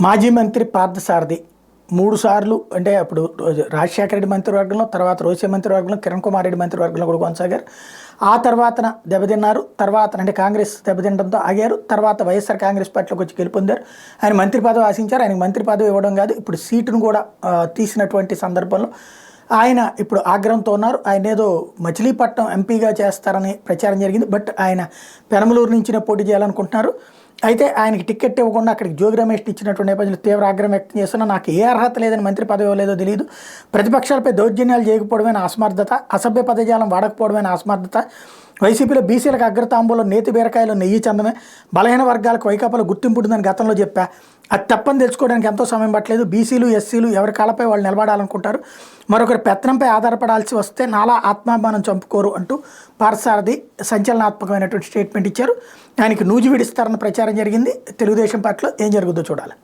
మాజీ మంత్రి పార్థసారథి 3 సార్లు అంటే అప్పుడు రాజశేఖర రెడ్డి మంత్రివర్గంలో, తర్వాత రోసే మంత్రివర్గంలో, కిరణ్ కుమార్ రెడ్డి మంత్రివర్గంలో కూడా కొనసాగారు. ఆ తర్వాతన దెబ్బతిన్నారు. తర్వాత అంటే కాంగ్రెస్ దెబ్బతినడంతో ఆగారు. తర్వాత వైఎస్ఆర్ కాంగ్రెస్ పార్టీలోకి వచ్చి గెలుపొందారు. ఆయన మంత్రి పదవి ఆశించారు. ఆయనకు మంత్రి పదవి ఇవ్వడం కాదు, ఇప్పుడు సీటును కూడా తీసినటువంటి సందర్భంలో ఆయన ఇప్పుడు ఆగ్రహంతో ఉన్నారు. ఆయన ఏదో మచిలీపట్నం ఎంపీగా చేస్తారని ప్రచారం జరిగింది. బట్ ఆయన పెనమలూరు నుంచినే పోటీ చేయాలనుకుంటున్నారు. అయితే ఆయనకి టికెట్ ఇవ్వకుండా అక్కడికి జోగి రమేష్ ఇచ్చినటువంటి నేపథ్యంలో తీవ్ర ఆగ్రహం వ్యక్తం చేస్తున్నా. నాకు ఏ అర్హత లేదని మంత్రి పదవి ఇవ్వలేదో తెలియదు, ప్రతిపక్షాలపై దౌర్జన్యాలు చేయకపోవడమైన అసమర్థత, అసభ్య పదజాలం వాడకపోవడమైన అసమర్థత, వైసీపీలో బీసీలకు అగ్రతాంబూలో నేతి బీరకాయలు నెయ్యి చందమే, బలహీన వర్గాలకు వైకాపాలో గుర్తింపు ఉంటుందని గతంలో చెప్పా. అది తప్పని తెలుసుకోవడానికి ఎంతో సమయం పట్టలేదు. బీసీలు ఎస్సీలు ఎవరి కాళ్ళపై వాళ్ళు నిలబడాలనుకుంటారు, మరొకరి పెత్తనంపై ఆధారపడాల్సి వస్తే నాలా ఆత్మాభిమానం చంపుకోరు అంటూ పార్థసారథి సంచలనాత్మకమైనటువంటి స్టేట్మెంట్ ఇచ్చారు. ఆయనకి నూజు విడిస్తారన్న ప్రచారం జరిగింది. తెలుగుదేశం పార్టీలో ఏం జరుగుతుందో చూడాలి.